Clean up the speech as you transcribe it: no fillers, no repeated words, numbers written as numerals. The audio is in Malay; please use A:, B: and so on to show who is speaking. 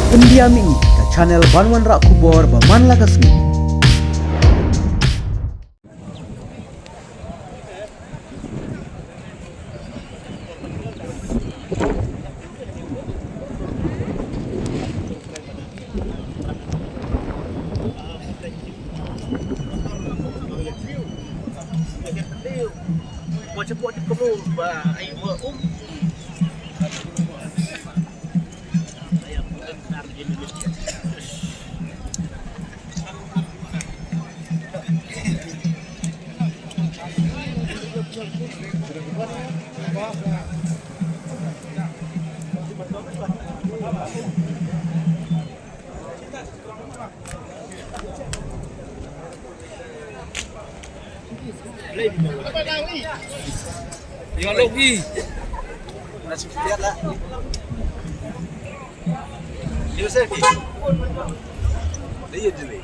A: Pendiam ini ke channel Banwan Rak Kubor Berman Lakasmi.
B: Cepat perlu air
C: Jangan logi.
B: Nasib lihat lah. Dia selfie. Dia jadi.